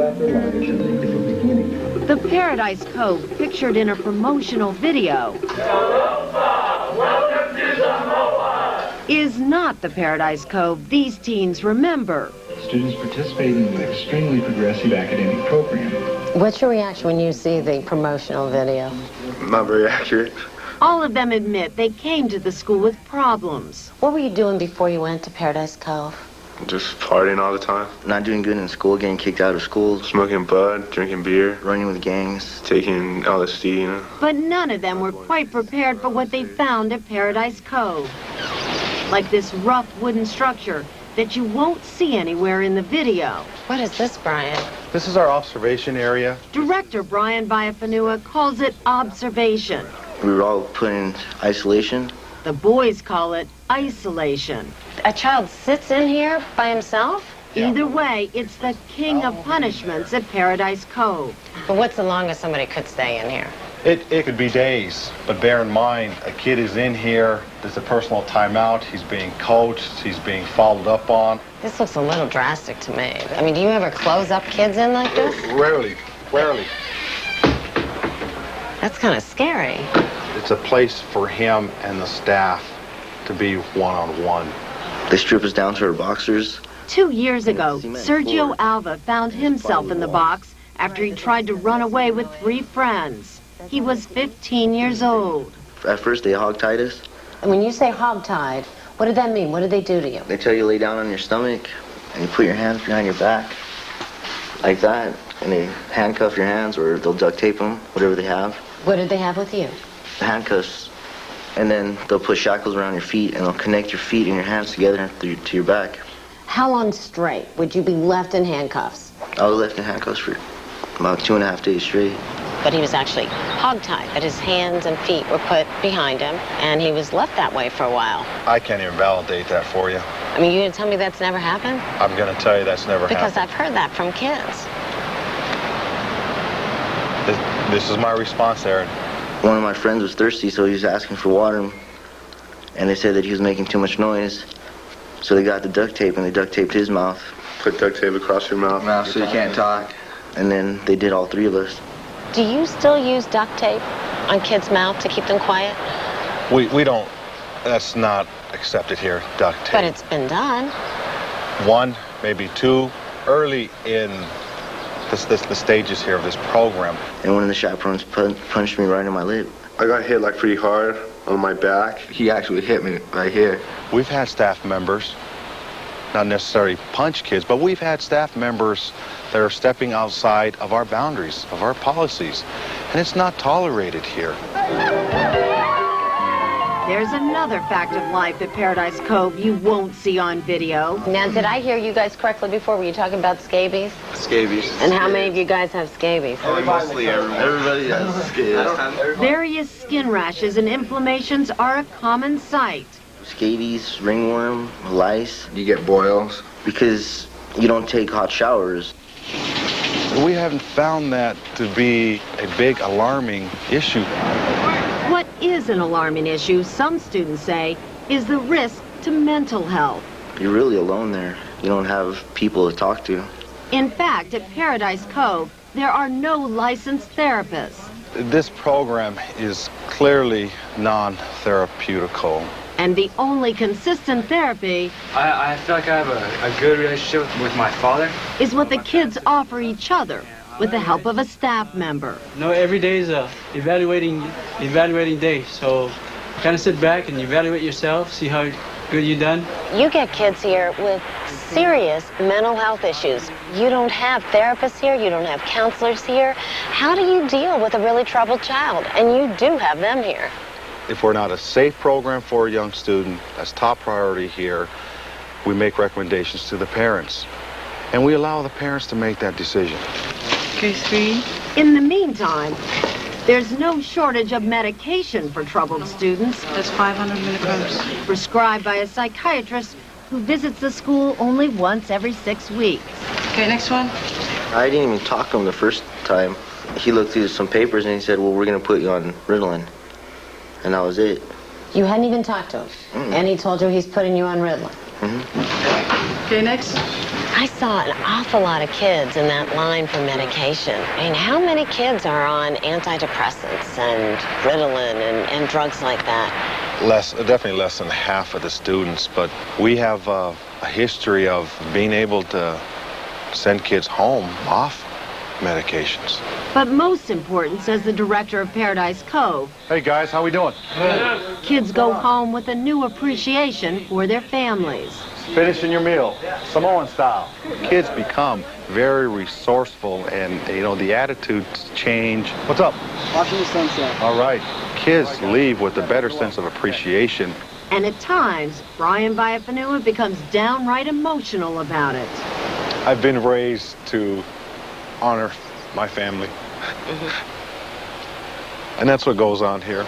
after lunch is a beginning. The Paradise Cove pictured in a promotional video Welcome to Samoa! Is not the Paradise Cove these teens remember. Students participating in an extremely progressive academic program. What's your reaction when you see the promotional video? Not very accurate. All of them admit they came to the school with problems. What were you doing before you went to Paradise Cove? Just partying all the time. Not doing good in school, getting kicked out of school. Smoking bud, drinking beer. Running with gangs. Taking LSD, you know. But none of them were quite prepared for what they found at Paradise Cove. Like this rough wooden structure that you won't see anywhere in the video. What is this, Brian? This is our observation area. Director Brian Villafanua calls it observation. We were all put in isolation. The boys call it isolation. A child sits in here by himself? Either way, it's the king of punishments at Paradise Cove. But what's the longest somebody could stay in here? It could be days, but bear in mind, a kid is in here, there's a personal timeout, he's being coached, he's being followed up on. This looks a little drastic to me. I mean, do you ever close up kids in like this? Rarely. That's kind of scary. It's a place for him and the staff to be one-on-one. They strip us down to our boxers. 2 years ago, Sergio Alva found himself in the box after he tried to run away with 3 friends. He was 15 years old. At first, they hogtied us. And when you say hogtied, what did that mean? What did they do to you? They tell you to lay down on your stomach, and you put your hands behind your back, like that, and they handcuff your hands, or they'll duct tape them, whatever they have. What did they have with you? The handcuffs, and then they'll put shackles around your feet, and they'll connect your feet and your hands together to your back. How long straight would you be left in handcuffs? I was left in handcuffs for about 2.5 days straight. But he was actually hogtied, that his hands and feet were put behind him, and he was left that way for a while. I can't even validate that for you. I mean, you gonna tell me that's never happened? I'm gonna tell you that's never Because happened. I've heard that from kids. This is my response, Aaron. One of my friends was thirsty, so he was asking for water, and they said that he was making too much noise. So they got the duct tape, and they duct taped his mouth. Put duct tape across your mouth so you can't talk. And then they did all 3 of us. Do you still use duct tape on kids' mouth to keep them quiet? We don't, that's not accepted here, duct tape. But it's been done. 1, maybe 2, early in the stages here of this program. And one of the chaperones punched me right in my lip. I got hit like pretty hard on my back. He actually hit me right here. We've had staff members, not necessarily punch kids, but we've had staff members that are stepping outside of our boundaries, of our policies, and it's not tolerated here. There's another fact of life at Paradise Cove you won't see on video. Now, did I hear you guys correctly before? Were you talking about scabies? Scabies. And how many of you guys have scabies? Mostly everybody has scabies. Various skin rashes and inflammations are a common sight. Scabies, ringworm, lice. You get boils. Because you don't take hot showers. We haven't found that to be a big alarming issue. What is an alarming issue, some students say, is the risk to mental health. You're really alone there. You don't have people to talk to. In fact, at Paradise Cove, there are no licensed therapists. This program is clearly non-therapeutical. And the only consistent therapy I feel like I have a good relationship with my father. is what the kids offer each other with the help of a staff member. No, every day is a evaluating day. So kind of sit back and evaluate yourself, see how good you've done. You get kids here with serious mental health issues. You don't have therapists here, you don't have counselors here. How do you deal with a really troubled child? And you do have them here. If we're not a safe program for a young student, that's top priority here, we make recommendations to the parents. And we allow the parents to make that decision. Case 3. In the meantime, there's no shortage of medication for troubled students. That's 500 milligrams. Prescribed by a psychiatrist who visits the school only once every 6 weeks. Okay, next one. I didn't even talk to him the first time. He looked through some papers and he said, well, we're going to put you on Ritalin. And that was it. You hadn't even talked to him. And he told you he's putting you on Ritalin. Okay, next. I saw an awful lot of kids in that line for medication. I mean, how many kids are on antidepressants and Ritalin and drugs like that? Definitely less than half of the students, but we have a history of being able to send kids home off medications. But most important, says the director of Paradise Cove, Hey guys, how we doing? kids go home with a new appreciation for their families. Finishing your meal, Samoan style. Kids become very resourceful, and the attitudes change. What's up? Watching the sunset. All right. Kids leave with a better sense of appreciation. And at times, Brian Biafanua becomes downright emotional about it. I've been raised to honor my family. And that's what goes on here.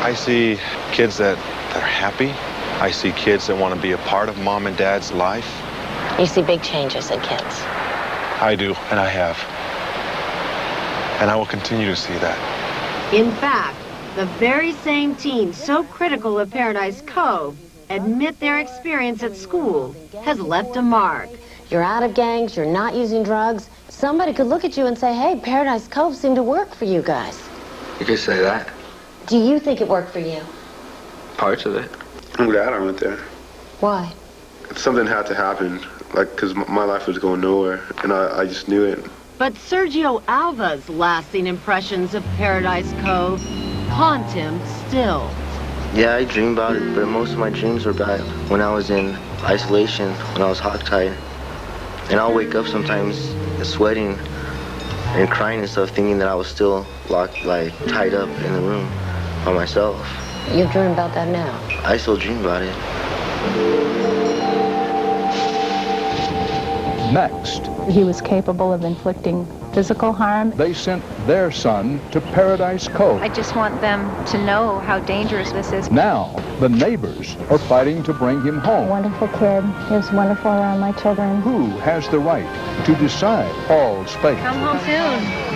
I see kids that are happy. I see kids that want to be a part of mom and dad's life. You see big changes in kids. I do, and I have. And I will continue to see that. In fact, the very same teens so critical of Paradise Cove admit their experience at school has left a mark. You're out of gangs, you're not using drugs. Somebody could look at you and say, hey, Paradise Cove seemed to work for you guys. You could say that. Do you think it worked for you? Parts of it. I'm glad I went there. Why? Something had to happen, because my life was going nowhere, and I just knew it. But Sergio Alva's lasting impressions of Paradise Cove haunt him still. Yeah, I dream about it, but most of my dreams were about when I was in isolation, when I was hogtied. And I'll wake up sometimes sweating and crying and stuff, thinking that I was still tied up in the room by myself. You dream about that now? I still dream about it. Next, He was capable of inflicting physical harm. they sent their son to Paradise Cove. I just want them to know how dangerous this is. Now, the neighbors are fighting to bring him home. Wonderful kid. He was wonderful around my children. Who has the right to decide Paul's fate? Come home soon.